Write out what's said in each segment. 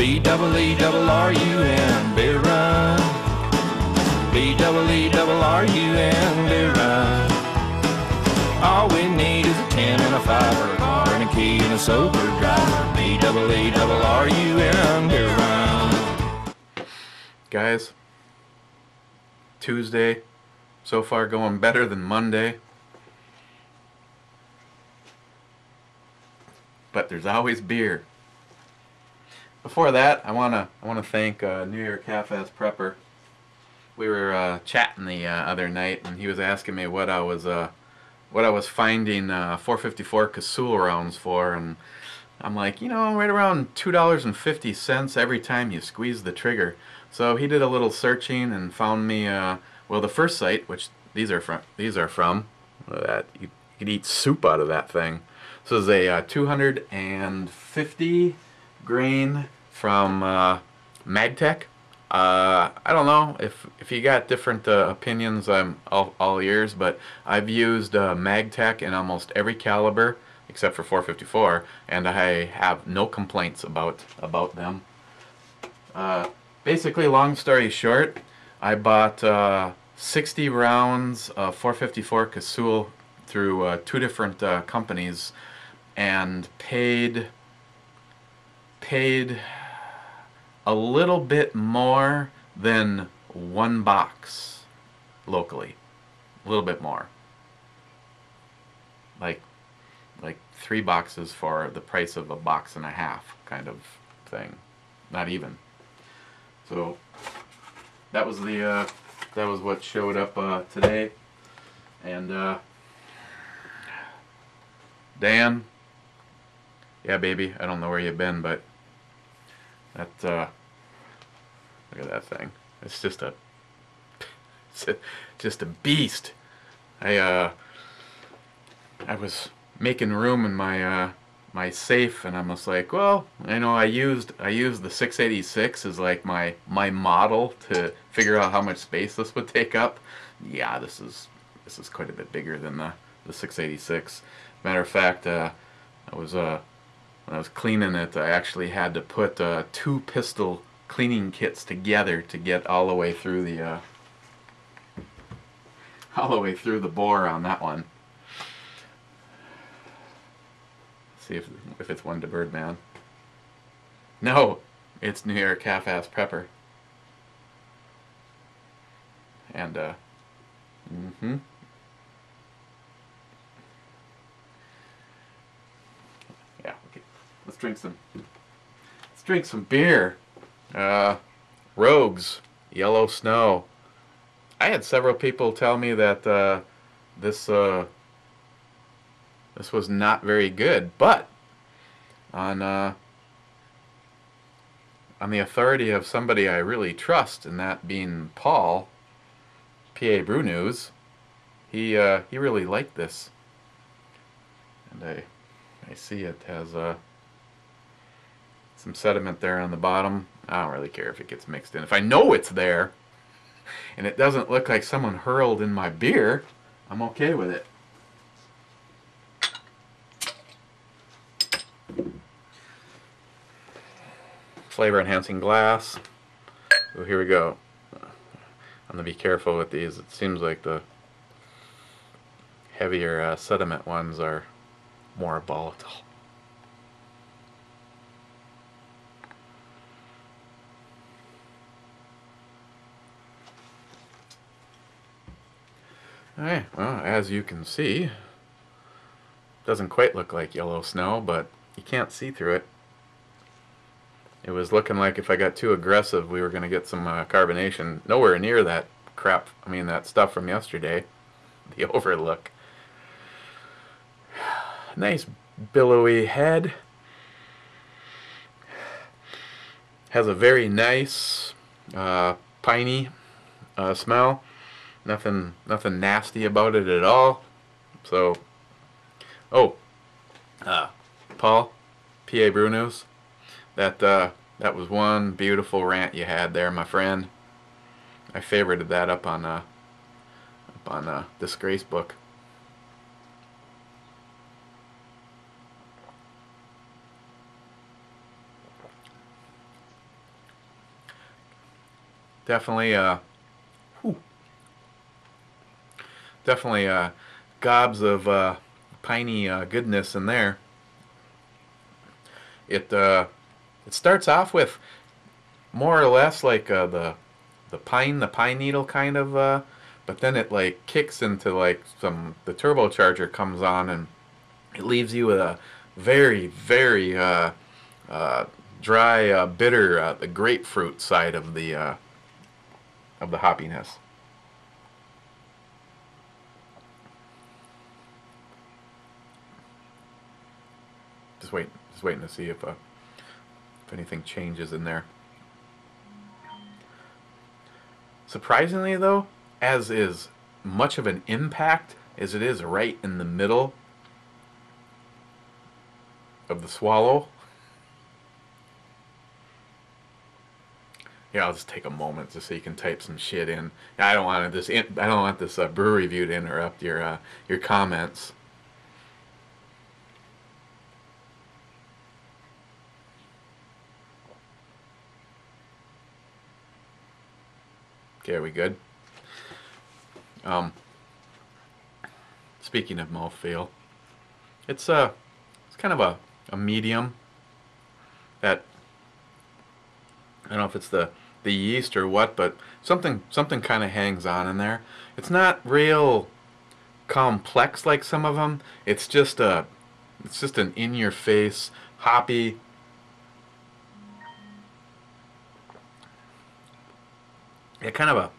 BEERUN, beer run. BEERUN, beer run. All we need is a 10 and a 5 or a car and a key and a sober driver. BEERUN, beer run. Guys, Tuesday, so far going better than Monday. But there's always beer. Before that, I wanna thank New York Half-Ass Prepper. We were chatting the other night, and he was asking me what I was finding 454 Casull rounds for, and I'm like, you know, right around $2.50 every time you squeeze the trigger. So he did a little searching and found me well, the first site, which these are from that you could eat soup out of that thing. So this is a 250 grain from Magtech. I don't know if you got different opinions. I'm all ears, but I've used Magtech in almost every caliber except for 454, and I have no complaints about them. Basically, long story short, I bought 60 rounds of 454 Casull through two different companies, and paid a little bit more than one box locally. A little bit more. Like 3 boxes for the price of a box and a half kind of thing. Not even. So that was what showed up today. And Dan, yeah, baby, I don't know where you've been, but that look at that thing. It's just a beast. I was making room in my my safe, and I was like, well, you know, I used the 686 as like my model to figure out how much space this would take up. Yeah, this is quite a bit bigger than the 686. Matter of fact, when I was cleaning it, I actually had to put 2 pistol cleaning kits together to get all the way through the bore on that one. See if it's one to Birdman. No, it's New York Half-Ass Prepper. And yeah, okay. Let's drink some beer. Rogues, Yellow Snow. I had several people tell me that this was not very good, but on the authority of somebody I really trust, and that being Paul, PA Brew News, he really liked this, and I see it has some sediment there on the bottom. I don't really care if it gets mixed in. If I know it's there, and it doesn't look like someone hurled in my beer, I'm okay with it. Flavor enhancing glass. Oh, here we go. I'm gonna be careful with these. It seems like the heavier sediment ones are more volatile. Alright, well, as you can see, doesn't quite look like Yellow Snow, but you can't see through it. It was looking like if I got too aggressive, we were going to get some carbonation. Nowhere near that crap, I mean that stuff from yesterday. The Overlook. Nice billowy head. Has a very nice piney smell. Nothing nasty about it at all. So, oh, Paul, PA Brew News. That was one beautiful rant you had there, my friend. I favorited that up on Disgrace Book. Definitely, whew, definitely gobs of piney goodness in there. It starts off with more or less like the pine needle kind of, but then it like kicks into like the turbocharger comes on, and it leaves you with a very very dry, bitter, the grapefruit side of the hoppiness. Just waiting to see if anything changes in there. Surprisingly, though, as is much of an impact as it is right in the middle of the swallow. Yeah, I'll just take a moment just so you can type some shit in. I don't want this brew review to interrupt your comments. Okay, are we good? Speaking of mouthfeel, it's kind of a medium that, I don't know if it's the yeast or what, but something kind of hangs on in there. It's not real complex like some of them. It's just an in your face hoppy, yeah, kind of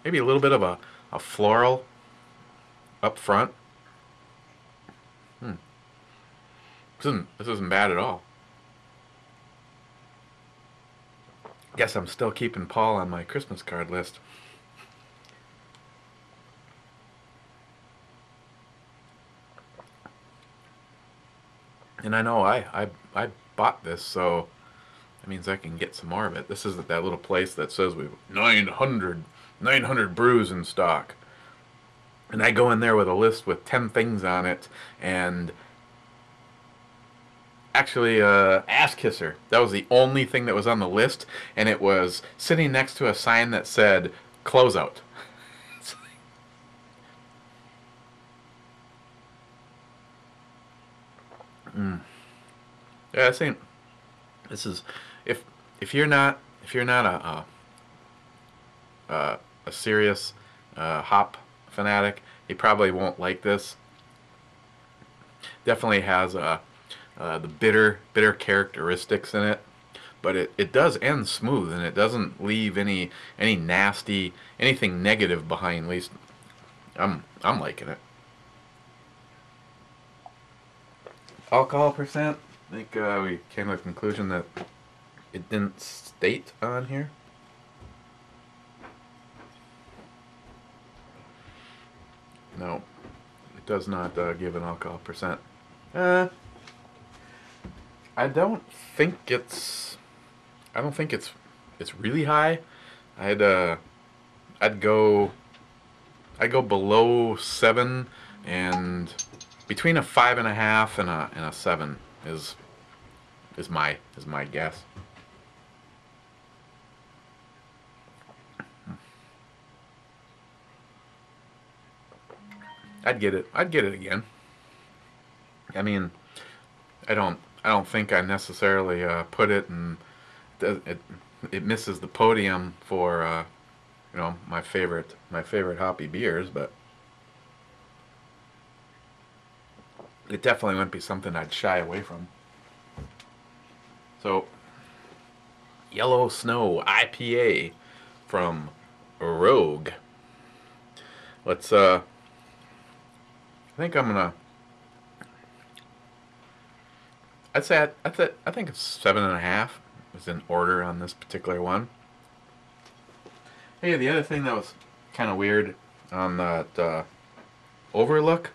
maybe a little bit of a floral up front. This isn't bad at all. Guess I'm still keeping Paul on my Christmas card list. And I know I bought this, so that means I can get some more of it. This is that little place that says we have 900 brews in stock. And I go in there with a list with 10 things on it, and actually Ass Kisser. That was the only thing that was on the list, and it was sitting next to a sign that said closeout. Yeah, this is if you're not a serious hop fanatic, you probably won't like this. Definitely has the bitter characteristics in it, but it does end smooth, and it doesn't leave any nasty, anything negative behind. At least I'm liking it. Alcohol percent, I think we came to the conclusion that it didn't state on here. No, it does not give an alcohol percent. I don't think it's really high. I'd go below 7, and between a 5.5 and a 7 is my guess. I'd get it again. I mean, I don't think I necessarily put it, and it misses the podium for my favorite hoppy beers, but it definitely wouldn't be something I'd shy away from. So, Yellow Snow IPA from Rogue. Let's I think I'm gonna. I think it's 7.5 is in order on this particular one. Hey, the other thing that was kind of weird on that Overlook,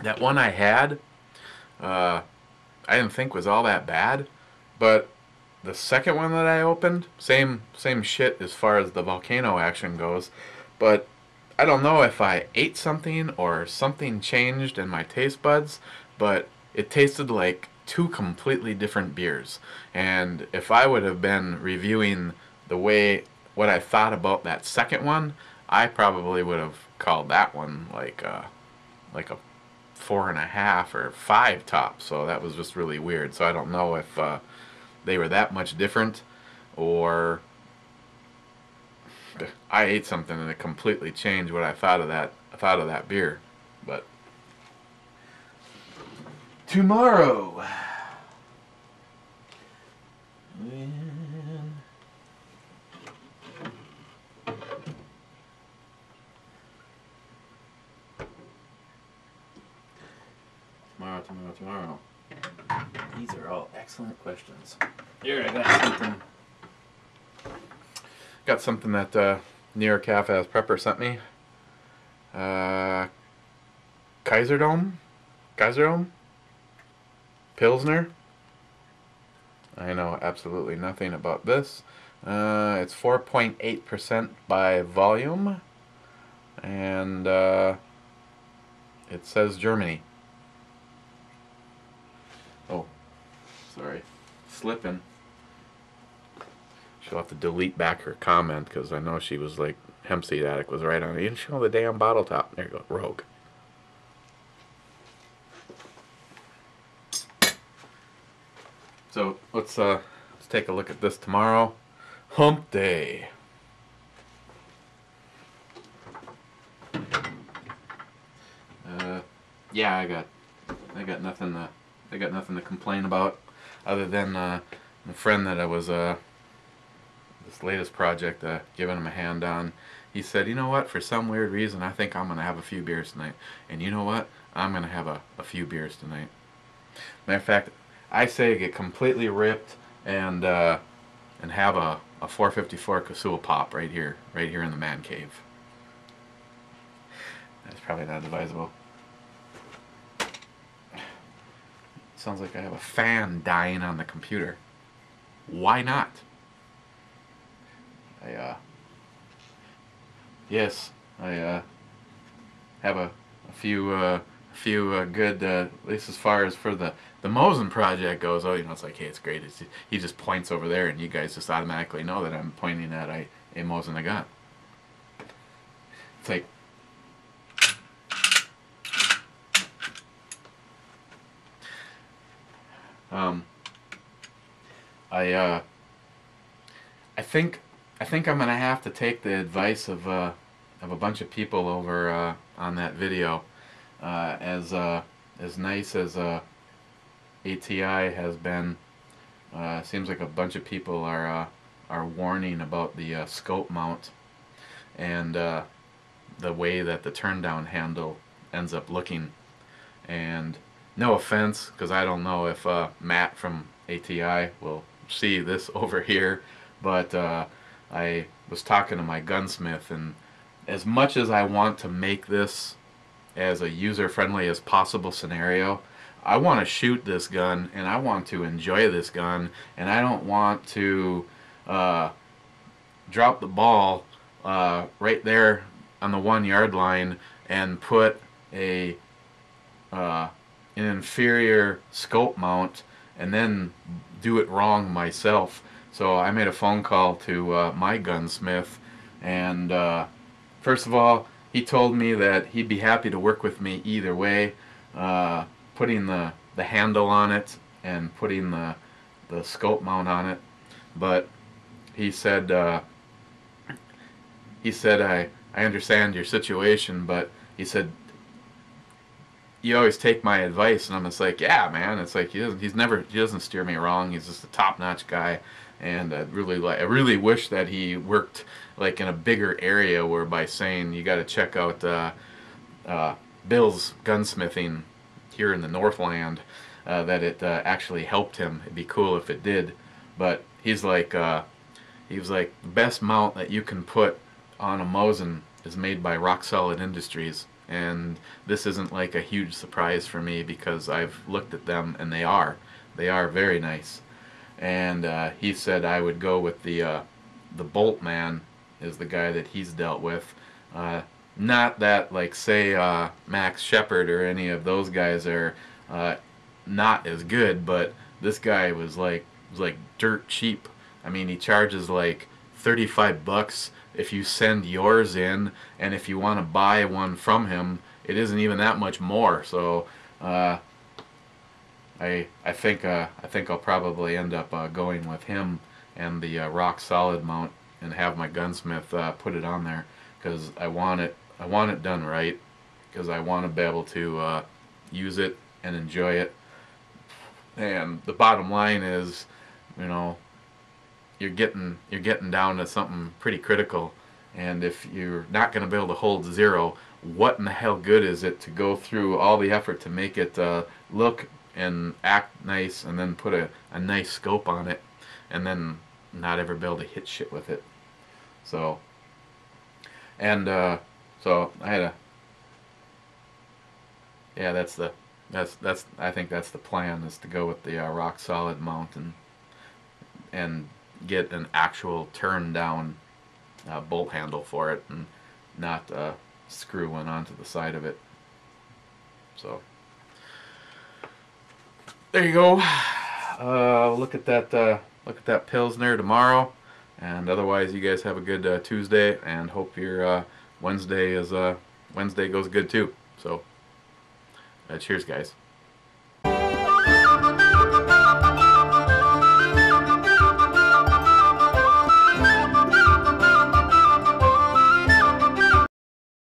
that one I had, I didn't think was all that bad, but the second one that I opened, same shit as far as the volcano action goes, but I don't know if I ate something or something changed in my taste buds, but it tasted like two completely different beers. And if I would have been reviewing what I thought about that second one, I probably would have called that one like a 4.5 or 5 top. So that was just really weird. So I don't know if they were that much different, or I ate something and it completely changed what I thought of that beer. But tomorrow, tomorrow. These are all excellent questions. Here, I got something that New York Cafe Prepper sent me. Kaiserdome? Pilsner? I know absolutely nothing about this. It's 4.8% by volume, and it says Germany. Oh, sorry, slipping. She'll have to delete back her comment, because I know she was like, HempSeedAddict was right on it. You didn't show the damn bottle top. There you go, rogue. So let's take a look at this tomorrow. Hump Day. Yeah, I got nothing to complain about, other than the friend that I was this latest project giving him a hand on. He said, you know what, for some weird reason I think I'm gonna have a few beers tonight. And you know what, I'm gonna have a few beers tonight. Matter of fact, I say get completely ripped and have a 454 Kasul pop right here in the man cave. That's probably not advisable. Sounds like I have a fan dying on the computer. Why not? Yes, I have a few good, at least as far as for the Mosen project goes. Oh, you know, it's like, hey, it's great. He just points over there, and you guys just automatically know that I'm pointing at a Mosen I got. It's like, I think I'm gonna have to take the advice of a bunch of people over on that video. As nice as ATI has been, seems like a bunch of people are warning about the scope mount and the way that the turn down handle ends up looking. And no offense, because I don't know if Matt from ATI will see this over here, but I was talking to my gunsmith, and as much as I want to make this as a user-friendly as possible scenario, I want to shoot this gun and I want to enjoy this gun, and I don't want to drop the ball right there on the 1 yard line and put an inferior scope mount and then do it wrong myself. So I made a phone call to my gunsmith, and first of all, he told me that he'd be happy to work with me either way, putting the handle on it and putting the scope mount on it. But he said I understand your situation, but he said, you always take my advice. And I'm just like, yeah, man. It's like he doesn't steer me wrong. He's just a top-notch guy, and I really wish that he worked like in a bigger area, where by saying you got to check out Bill's gunsmithing here in the Northland, that it actually helped him. It'd be cool if it did. But he's like, he was like, the best mount that you can put on a Mosin is made by Rock Solid Industries. And this isn't like a huge surprise for me, because I've looked at them and they are very nice. And he said I would go with the Boltman is the guy that he's dealt with. Not that, like, say Max Shepard or any of those guys are not as good, but this guy was like dirt cheap. I mean, he charges like $35 if you send yours in, and if you want to buy one from him, it isn't even that much more. So I think I'll probably end up going with him and the rock solid mount, and have my gunsmith put it on there, because I want it done right, because I want to be able to use it and enjoy it. And the bottom line is, you know, you're getting down to something pretty critical, and if you're not going to be able to hold zero, what in the hell good is it to go through all the effort to make it look and act nice, and then put a nice scope on it, and then not ever be able to hit shit with it. So, and so I had I think that's the plan, is to go with the rock solid mount, and get an actual turn down bolt handle for it, and not screw one onto the side of it. So there you go. Look at that Pilsner tomorrow, and otherwise you guys have a good Tuesday, and hope your Wednesday goes good too. So cheers, guys.